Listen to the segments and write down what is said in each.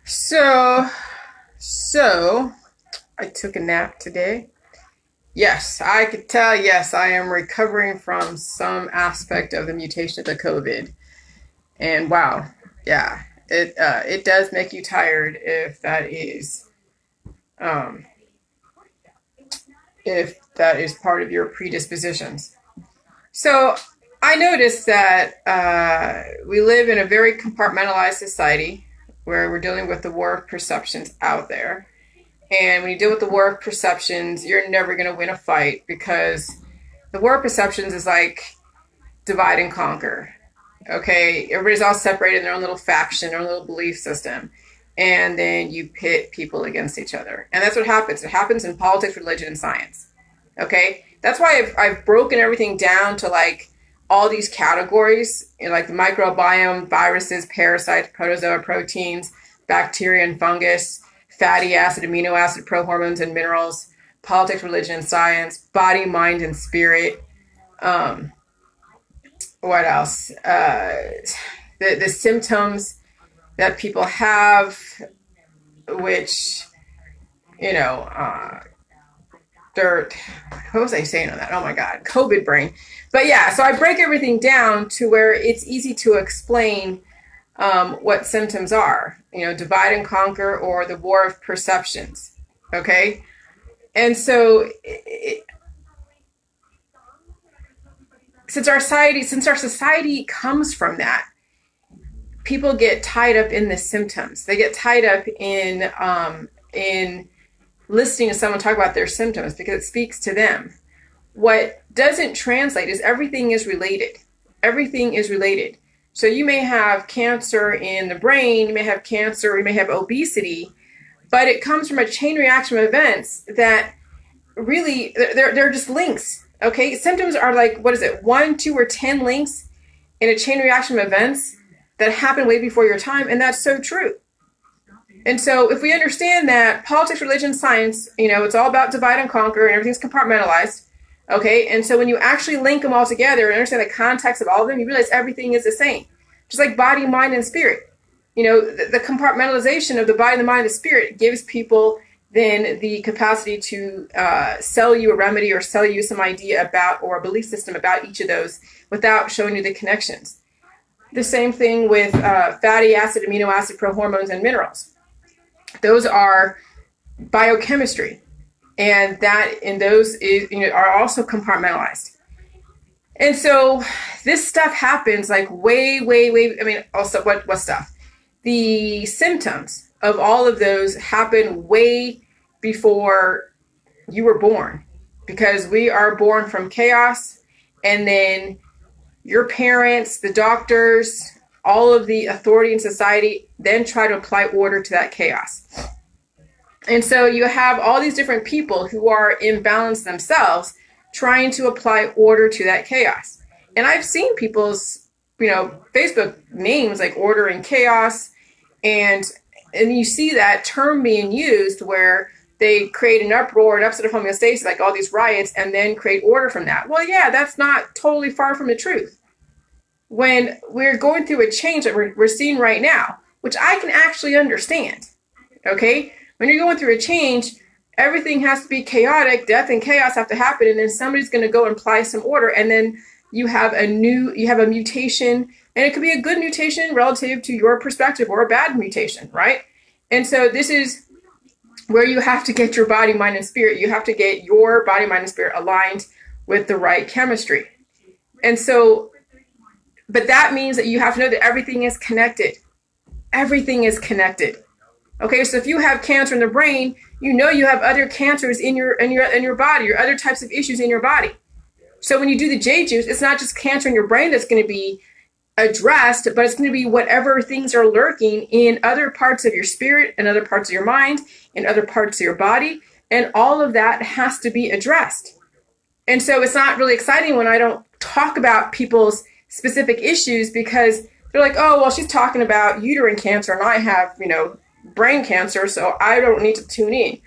So, so I took a nap today. Yes, I could tell. Yes, I am recovering from some aspect of the mutation of the COVID. And wow, yeah, it does make you tired um, if that is part of your predispositions. So I noticed that we live in a very compartmentalized society where we're dealing with the war of perceptions out there. And when you deal with the war of perceptions, you're never going to win a fight because the war of perceptions is like divide and conquer. Okay, everybody's all separated in their own little faction, their own little belief system. And then you pit people against each other. And that's what happens. It happens in politics, religion, and science. Okay, that's why I've broken everything down to like all these categories, like the microbiome, viruses, parasites, protozoa, proteins, bacteria and fungus, fatty acid, amino acid, prohormones and minerals, politics, religion, and science, body, mind, and spirit. Um, what else? The symptoms that people have, which you know, they're what was I saying on that? Oh my God, COVID brain. But yeah, so I break everything down to where it's easy to explain what symptoms are. You know, divide and conquer or the war of perceptions. Okay, and so since our society comes from that, people get tied up in the symptoms. They get tied up in listening to someone talk about their symptoms because it speaks to them. What doesn't translate is everything is related. Everything is related. So you may have cancer in the brain, you may have cancer, you may have obesity, but it comes from a chain reaction of events that really they're just links. Okay, symptoms are like what is it, one, two, or 10 links in a chain reaction of events that happen way before your time, and that's so true. And so if we understand that politics, religion, science, it's all about divide and conquer and everything's compartmentalized. Okay. And so when you actually link them all together and understand the context of all of them, you realize everything is the same. Just like body, mind, and spirit. The compartmentalization of the body, the mind, and the spirit gives people then the capacity to sell you a remedy or sell you some idea about or a belief system about each of those without showing you the connections. The same thing with fatty acid, amino acid, prohormones, and minerals. Those are biochemistry, and those are also compartmentalized. And so this stuff happens like way, way, way. I mean, also what stuff? The symptoms of all of those happen way before you were born, because we are born from chaos, and then your parents, the doctors, all of the authority in society then try to apply order to that chaos. And so you have all these different people who are imbalanced themselves trying to apply order to that chaos. And I've seen people's, Facebook names like order and chaos, and you see that term being used where they create an uproar, an upset of homeostasis, like all these riots, and then create order from that. Well, yeah, that's not totally far from the truth. When we're going through a change that we're seeing right now, which I can actually understand, okay? When you're going through a change, everything has to be chaotic, death and chaos have to happen, and then somebody's going to go and apply some order, and then you have a mutation, and it could be a good mutation relative to your perspective or a bad mutation, right? And so this is where you have to get your body, mind, and spirit. You have to get your body, mind, and spirit aligned with the right chemistry. And so, but that means that you have to know that everything is connected. Everything is connected. Okay, so if you have cancer in the brain, you have other cancers in your body, or other types of issues in your body. So when you do the J juice, it's not just cancer in your brain that's going to be addressed, but it's going to be whatever things are lurking in other parts of your spirit and other parts of your mind and other parts of your body. And all of that has to be addressed. And so it's not really exciting when I don't talk about people's specific issues, because they're like, oh, well, she's talking about uterine cancer and I have, brain cancer, so I don't need to tune in.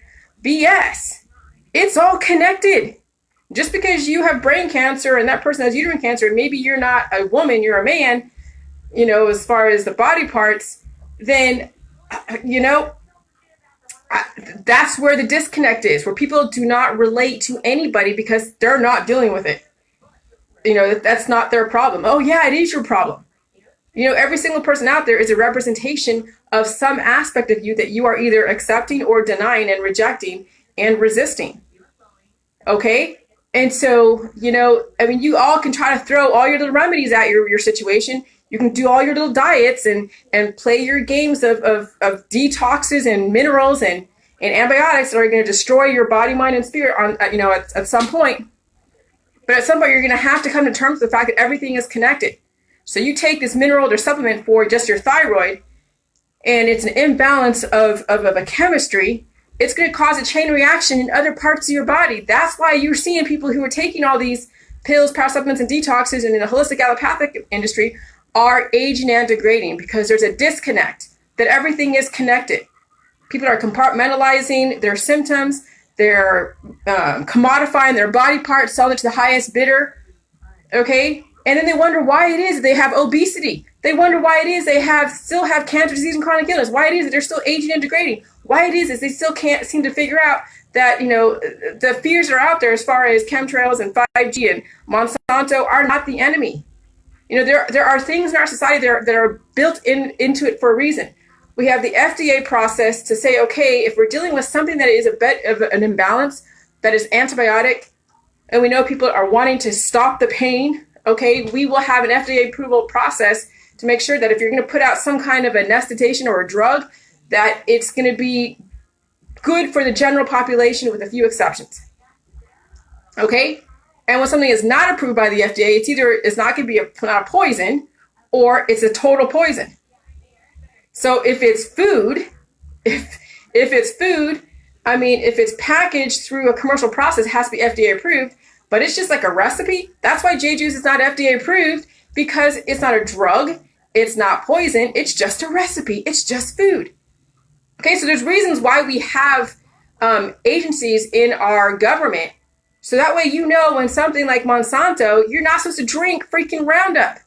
BS. It's all connected. Just because you have brain cancer and that person has uterine cancer, maybe you're not a woman, you're a man, as far as the body parts, then You know, that's where the disconnect is, where people do not relate to anybody because they're not dealing with it. You know, that's not their problem. Oh, yeah, it is your problem. You know, every single person out there is a representation of some aspect of you that you are either accepting or denying and rejecting and resisting. Okay? And so, you know, I mean, you all can try to throw all your little remedies at your situation. You can do all your little diets and play your games of detoxes and minerals and antibiotics that are going to destroy your body, mind, and spirit on, you know, at some point. But at some point, you're going to have to come to terms with the fact that everything is connected. So you take this mineral or supplement for just your thyroid, and it's an imbalance of a chemistry. It's going to cause a chain reaction in other parts of your body. That's why you're seeing people who are taking all these pills, power supplements, and detoxes, and in the holistic allopathic industry are aging and degrading because there's a disconnect that everything is connected. People are compartmentalizing their symptoms. They're commodifying their body parts, selling it to the highest bidder. Okay? And then they wonder why it is they have obesity. They wonder why it is they still have cancer, disease, and chronic illness. Why it is that they're still aging and degrading. Why it is they still can't seem to figure out that, you know, the fears are out there as far as chemtrails and 5G and Monsanto are not the enemy. You know, there are things in our society that are built into it for a reason. We have the FDA process to say, okay, if we're dealing with something that is a bit of an imbalance, that is antibiotic, and we know people are wanting to stop the pain, okay, we will have an FDA approval process to make sure that if you're going to put out some kind of anesthetation or a drug, that it's going to be good for the general population with a few exceptions. Okay? And when something is not approved by the FDA, it's not going to be not a poison, or it's a total poison. So if it's food, if it's food, I mean, if it's packaged through a commercial process, it has to be FDA approved, but it's just like a recipe. That's why J-Juice is not FDA approved, because it's not a drug, it's not poison, it's just a recipe, it's just food. Okay, so there's reasons why we have agencies in our government, so that way you know when something like Monsanto, you're not supposed to drink freaking Roundup.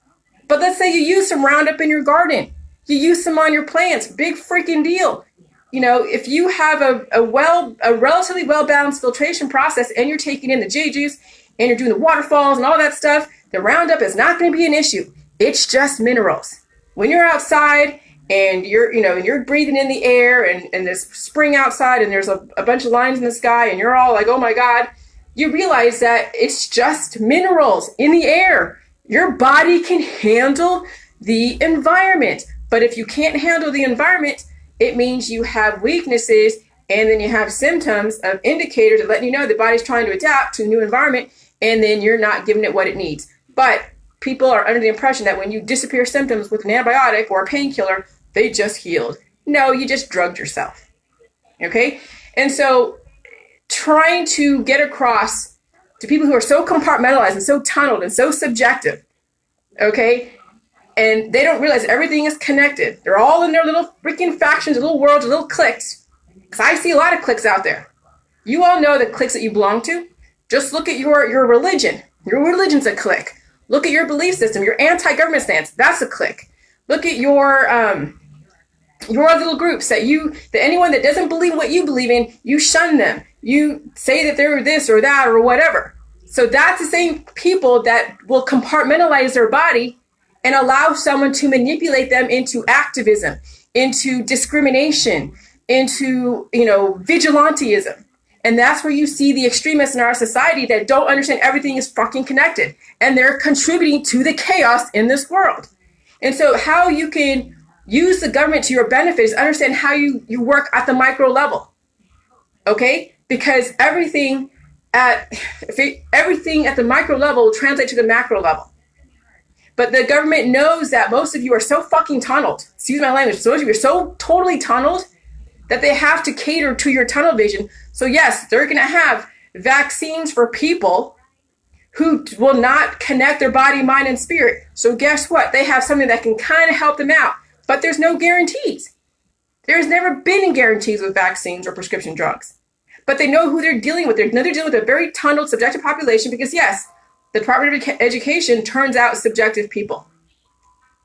But let's say you use some Roundup in your garden. You use some on your plants, big freaking deal. You know, if you have a relatively well-balanced filtration process and you're taking in the J-Juice and you're doing the waterfalls and all that stuff, the Roundup is not going to be an issue. It's just minerals. When you're outside and you're breathing in the air and there's spring outside and there's a bunch of lines in the sky and you're all like, oh my God, you realize that it's just minerals in the air. Your body can handle the environment. But if you can't handle the environment, it means you have weaknesses, and then you have symptoms of indicators that let you know the body's trying to adapt to a new environment, and then you're not giving it what it needs. But people are under the impression that when you disappear symptoms with an antibiotic or a painkiller, they just healed. No, you just drugged yourself. Okay? And so trying to get across to people who are so compartmentalized and so tunneled and so subjective, okay, and they don't realize everything is connected. They're all in their little freaking factions, little worlds, little cliques. Because I see a lot of cliques out there. You all know the cliques that you belong to. Just look at your religion. Your religion's a clique. Look at your belief system, your anti-government stance. That's a clique. Look at your little groups that anyone that doesn't believe what you believe in, you shun them. You say that they're this or that or whatever. So that's the same people that will compartmentalize their body and allow someone to manipulate them into activism, into discrimination, into, vigilantism. And that's where you see the extremists in our society that don't understand everything is fucking connected. And they're contributing to the chaos in this world. And so how you can use the government to your benefit is understand how you work at the micro level. Okay? Because everything at the micro level will translate to the macro level. But the government knows that most of you are so fucking tunneled. Excuse my language. Most of you are so totally tunneled that they have to cater to your tunnel vision. So yes, they're going to have vaccines for people who will not connect their body, mind, and spirit. So guess what? They have something that can kind of help them out. But there's no guarantees. There's never been any guarantees with vaccines or prescription drugs. But they know who they're dealing with. They're dealing with a very tunneled, subjective population because yes, the Department of Education turns out subjective people.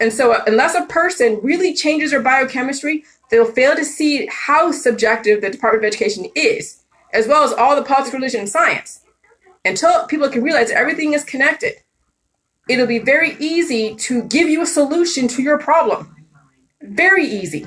And so unless a person really changes their biochemistry, they'll fail to see how subjective the Department of Education is, as well as all the politics, religion, and science. Until people can realize everything is connected, it'll be very easy to give you a solution to your problem. Very easy.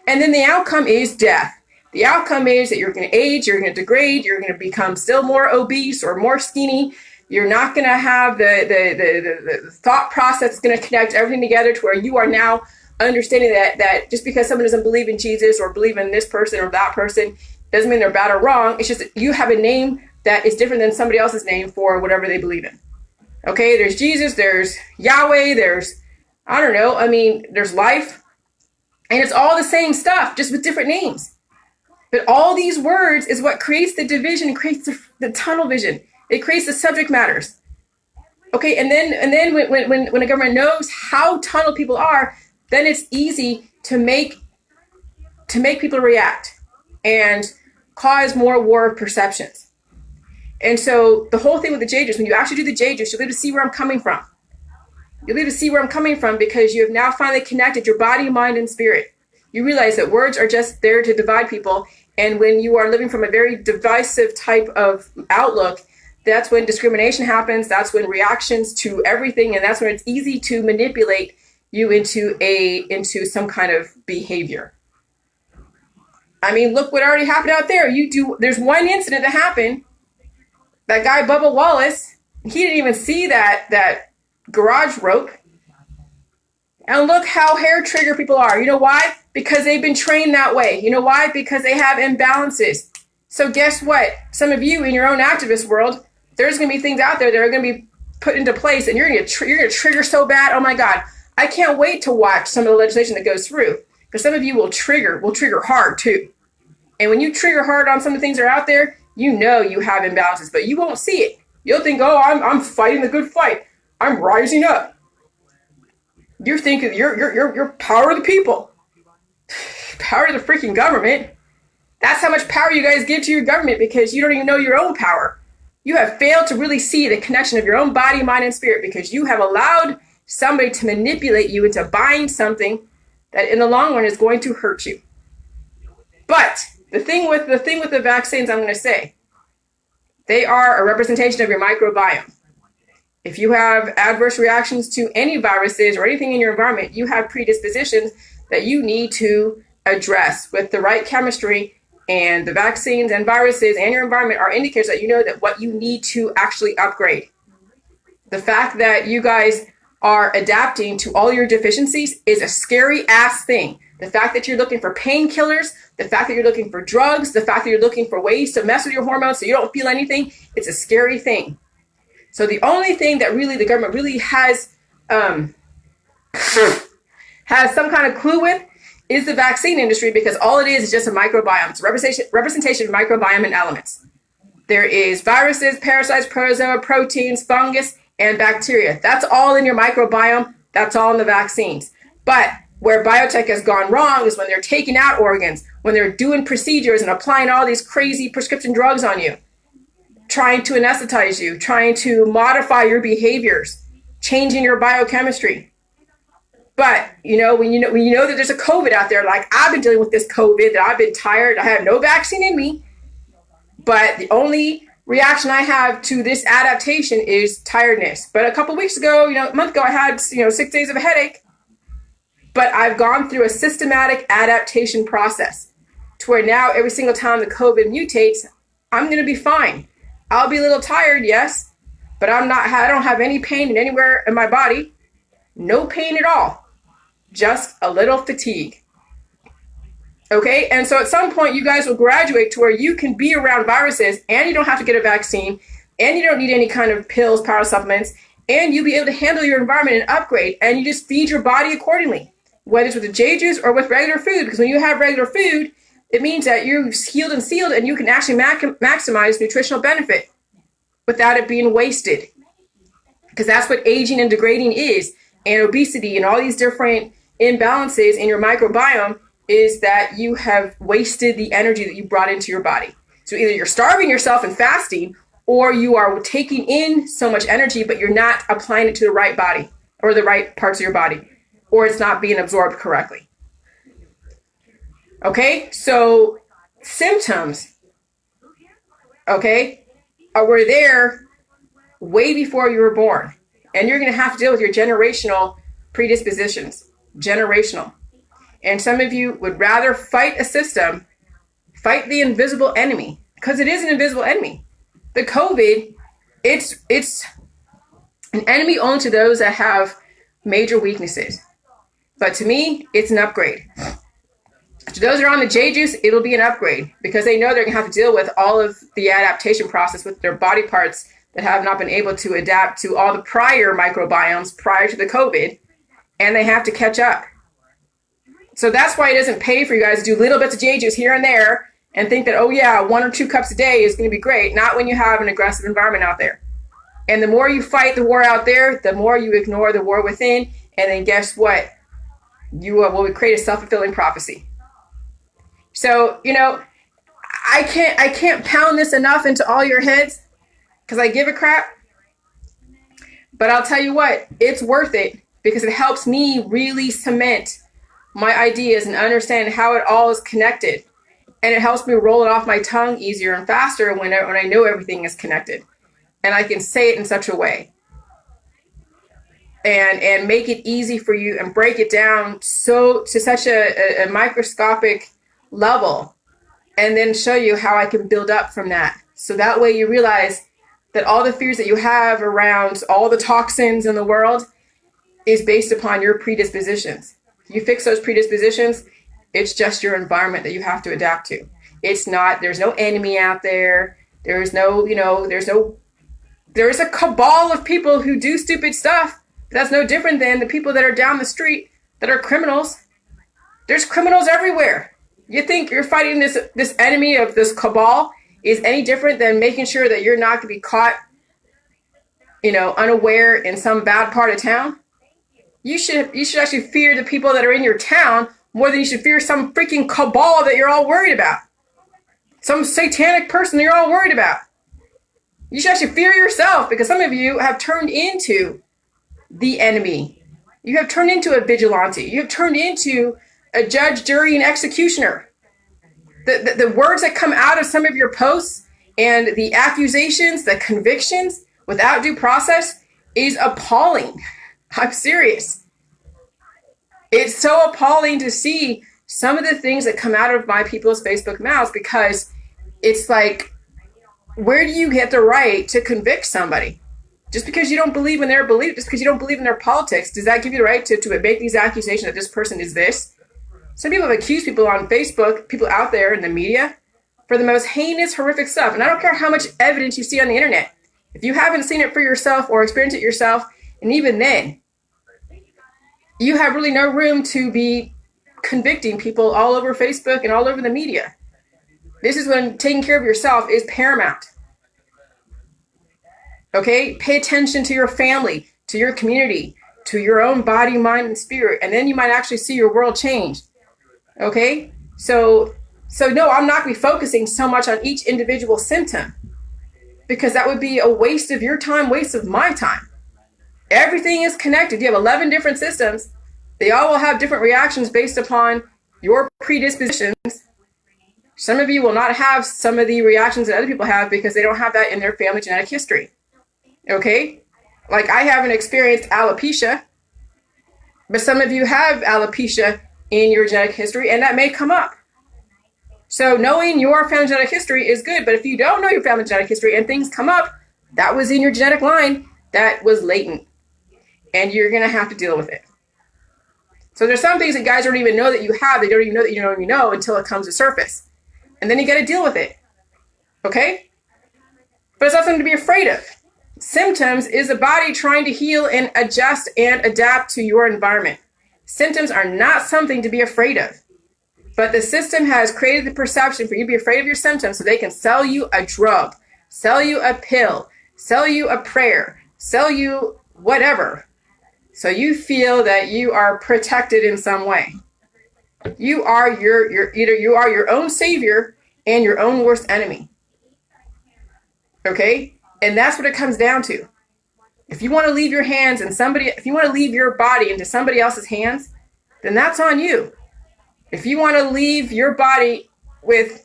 And then the outcome is death. The outcome is that you're going to age, you're going to degrade, you're going to become still more obese or more skinny. You're not going to have the thought process that's going to connect everything together to where you are now understanding that just because someone doesn't believe in Jesus or believe in this person or that person doesn't mean they're bad or wrong. It's just that you have a name that is different than somebody else's name for whatever they believe in. Okay, there's Jesus, there's Yahweh, there's, I don't know, there's life. And it's all the same stuff, just with different names. But all these words is what creates the division, creates the tunnel vision. It creates the subject matters. Okay, and then when a government knows how tunnel people are, then it's easy to make people react and cause more war of perceptions. And so the whole thing with the JJUS, when you actually do the JJUS, you'll be able to see where I'm coming from. You'll be able to see where I'm coming from because you have now finally connected your body, mind, and spirit. You realize that words are just there to divide people. And when you are living from a very divisive type of outlook, that's when discrimination happens. That's when reactions to everything. And that's when it's easy to manipulate you into some kind of behavior. Look what already happened out there. There's one incident that happened. That guy, Bubba Wallace, he didn't even see that garage rope. And look how hair trigger people are. You know why? Because they've been trained that way. You know why? Because they have imbalances. So guess what? Some of you in your own activist world, there's going to be things out there that are going to be put into place, and you're going to trigger so bad. Oh my God. I can't wait to watch some of the legislation that goes through, because some of you will trigger hard too. And when you trigger hard on some of the things that are out there, you know you have imbalances, but you won't see it. You'll think, oh, I'm fighting the good fight. I'm rising up. You're thinking you're power of the people. Power of the freaking government. That's how much power you guys give to your government because you don't even know your own power. You have failed to really see the connection of your own body, mind, and spirit because you have allowed somebody to manipulate you into buying something that in the long run is going to hurt you. But the thing with the vaccines, I'm going to say, they are a representation of your microbiome. If you have adverse reactions to any viruses or anything in your environment, you have predispositions that you need to address with the right chemistry. And the vaccines and viruses and your environment are indicators that you know that what you need to actually upgrade. The fact that you guys are adapting to all your deficiencies is a scary ass thing. The fact that you're looking for painkillers, the fact that you're looking for drugs, the fact that you're looking for ways to mess with your hormones so you don't feel anything, it's a scary thing. So the only thing that really the government really has some kind of clue with is the vaccine industry, because all it is just a microbiome. It's a representation of microbiome and elements. There is viruses, parasites, protozoa, proteins, fungus, and bacteria. That's all in your microbiome. That's all in the vaccines. But where biotech has gone wrong is when they're taking out organs, when they're doing procedures and applying all these crazy prescription drugs on you, trying to anesthetize you, trying to modify your behaviors, changing your biochemistry. But, when you know that there's a COVID out there, like I've been dealing with this COVID, that I've been tired, I have no vaccine in me, but the only reaction I have to this adaptation is tiredness. But a couple weeks ago, a month ago, I had, 6 days of a headache. But I've gone through a systematic adaptation process to where now every single time the COVID mutates, I'm going to be fine. I'll be a little tired, yes, but I don't have any pain in anywhere in my body. No pain at all. Just a little fatigue. Okay, and so at some point you guys will graduate to where you can be around viruses and you don't have to get a vaccine and you don't need any kind of pills, power supplements, and you'll be able to handle your environment and upgrade, and you just feed your body accordingly, whether it's with the JJUS or with regular food, because when you have regular food, it means that you're healed and sealed and you can actually maximize nutritional benefit without it being wasted, because that's what aging and degrading is, and obesity and all these different imbalances in your microbiome is that you have wasted the energy that you brought into your body. So either you're starving yourself and fasting, or you are taking in so much energy, but you're not applying it to the right body or the right parts of your body. or it's not being absorbed correctly. Okay, so symptoms, okay, were there way before you were born. And you're going to have to deal with your generational predispositions. Generational. And some of you would rather fight a system, fight the invisible enemy, because it is an invisible enemy. The COVID, it's an enemy only to those that have major weaknesses. But to me, it's an upgrade. To those who are on the J juice, it'll be an upgrade because they know they're going to have to deal with all of the adaptation process with their body parts that have not been able to adapt to all the prior microbiomes prior to the COVID, and they have to catch up. So that's why it doesn't pay for you guys to do little bits of J juice here and there and think that, oh yeah, 1 or 2 cups a day is going to be great. Not when you have an aggressive environment out there. And the more you fight the war out there, the more you ignore the war within. And then guess what? You will create a self-fulfilling prophecy. So, you know, I can't pound this enough into all your heads because I give a crap. But I'll tell you what, it's worth it because it helps me really cement my ideas and understand how it all is connected. And it helps me roll it off my tongue easier and faster when I know everything is connected. And I can say it in such a way. And make it easy for you and break it down to such a microscopic level. And then show you how I can build up from that. So that way you realize that all the fears that you have around all the toxins in the world is based upon your predispositions. You fix those predispositions, it's just your environment that you have to adapt to. It's not, there's no enemy out there. There's no, there's a cabal of people who do stupid stuff. That's no different than the people that are down the street that are criminals. There's criminals everywhere. You think you're fighting this enemy of this cabal is any different than making sure that you're not going to be caught, unaware in some bad part of town? You should actually fear the people that are in your town more than you should fear some freaking cabal that you're all worried about. Some satanic person that you're all worried about. You should actually fear yourself because some of you have turned into the enemy. You have turned into a vigilante. You have turned into a judge, jury, and executioner. The words that come out of some of your posts and the accusations, the convictions without due process is appalling. I'm serious. It's so appalling to see some of the things that come out of my people's Facebook mouths because it's like, where do you get the right to convict somebody? Just because you don't believe in their belief, just because you don't believe in their politics, does that give you the right to make these accusations that this person is this? Some people have accused people on Facebook, people out there in the media, for the most heinous, horrific stuff. And I don't care how much evidence you see on the internet. If you haven't seen it for yourself or experienced it yourself, and even then, you have really no room to be convicting people all over Facebook and all over the media. This is when taking care of yourself is paramount. Okay? Pay attention to your family, to your community, to your own body, mind, and spirit, and then you might actually see your world change. Okay? So no, I'm not going to be focusing so much on each individual symptom because that would be a waste of your time, waste of my time. Everything is connected. You have 11 different systems. They all will have different reactions based upon your predispositions. Some of you will not have some of the reactions that other people have because they don't have that in their family genetic history. Okay? Like I haven't experienced alopecia, but some of you have alopecia in your genetic history, and that may come up. So knowing your family genetic history is good, but if you don't know your family genetic history and things come up, that was in your genetic line, that was latent. And you're going to have to deal with it. So there's some things that guys don't even know that you have. They don't even know that you don't even know until it comes to surface. And then you got to deal with it. Okay? But it's not something to be afraid of. Symptoms is the body trying to heal and adjust and adapt to your environment. Symptoms are not something to be afraid of. But the system has created the perception for you to be afraid of your symptoms so they can sell you a drug, sell you a pill, sell you a prayer, sell you whatever. So you feel that you are protected in some way. You are either you are your own savior and your own worst enemy. Okay? And that's what it comes down to. If you want to leave your hands and if you want to leave your body into somebody else's hands, then that's on you. If you want to leave your body with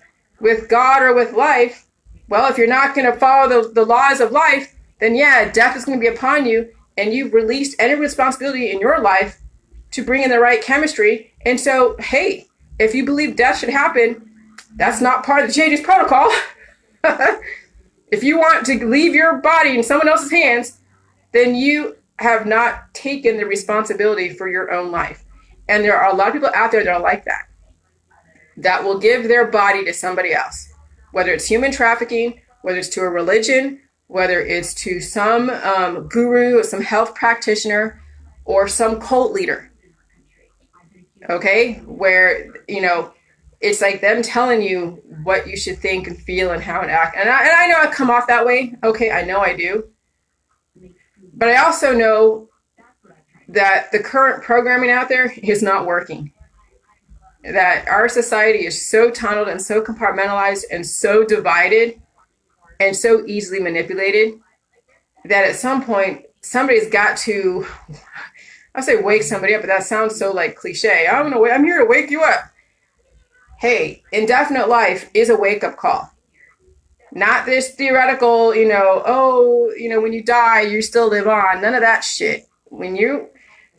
God or with life, well, if you're not going to follow the laws of life, then yeah, death is going to be upon you, and you've released any responsibility in your life to bring in the right chemistry. And so, hey, if you believe death should happen, that's not part of the JJ's protocol. If you want to leave your body in someone else's hands, then you have not taken the responsibility for your own life. And there are a lot of people out there that are like that, that will give their body to somebody else, whether it's human trafficking, whether it's to a religion, whether it's to some guru or some health practitioner or some cult leader. Okay, where, it's like them telling you what you should think and feel and how to act. And I know I come off that way. Okay, I know I do. But I also know that the current programming out there is not working. That our society is so tunneled and so compartmentalized and so divided and so easily manipulated that at some point somebody's got to, I say wake somebody up, but that sounds so like cliche. I'm here to wake you up. Hey, indefinite life is a wake-up call. Not this theoretical, when you die, you still live on. None of that shit.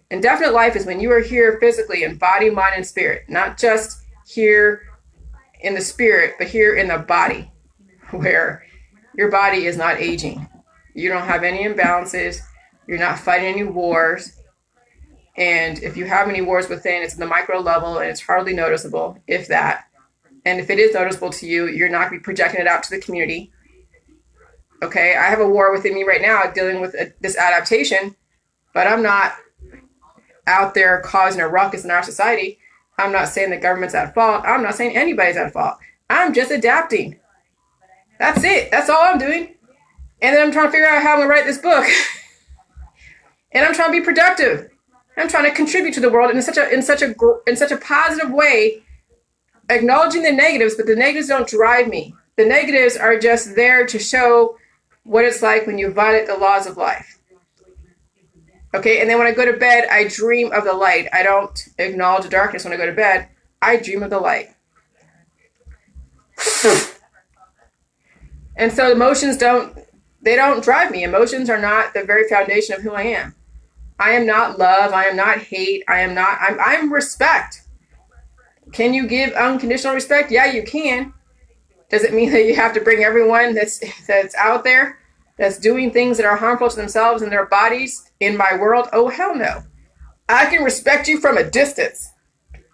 Indefinite life is when you are here physically in body, mind, and spirit. Not just here in the spirit, but here in the body, where your body is not aging. You don't have any imbalances. You're not fighting any wars. And if you have any wars within, it's in the micro level and it's hardly noticeable, if that. And if it is noticeable to you, you're not going to be projecting it out to the community. Okay, I have a war within me right now dealing with this adaptation, but I'm not out there causing a ruckus in our society. I'm not saying the government's at fault. I'm not saying anybody's at fault. I'm just adapting. That's it. That's all I'm doing. And then I'm trying to figure out how I'm going to write this book. And I'm trying to be productive. I'm trying to contribute to the world in such a positive way, acknowledging the negatives, but the negatives don't drive me. The negatives are just there to show what it's like when you violate the laws of life. Okay, and then when I go to bed, I dream of the light. I don't acknowledge the darkness when I go to bed. I dream of the light. And so emotions don't drive me. Emotions are not the very foundation of who I am. I am not love. I am not hate. I'm respect. Can you give unconditional respect? Yeah, you can. Does it mean that you have to bring everyone that's out there, that's doing things that are harmful to themselves and their bodies in my world? Oh, hell no. I can respect you from a distance.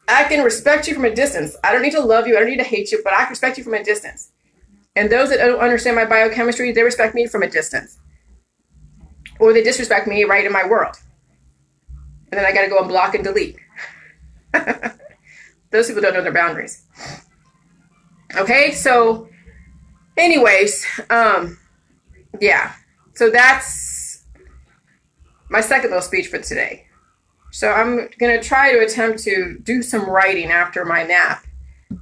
I can respect you from a distance. I don't need to love you. I don't need to hate you, but I can respect you from a distance. And those that don't understand my biochemistry, they respect me from a distance. Or they disrespect me right in my world. And then I got to go and block and delete. Those people don't know their boundaries. Okay, so anyways, yeah. So that's my second little speech for today. So I'm going to try to attempt to do some writing after my nap.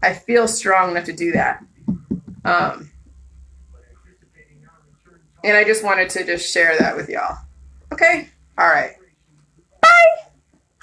I feel strong enough to do that. And I just wanted to just share that with y'all. Okay? All right.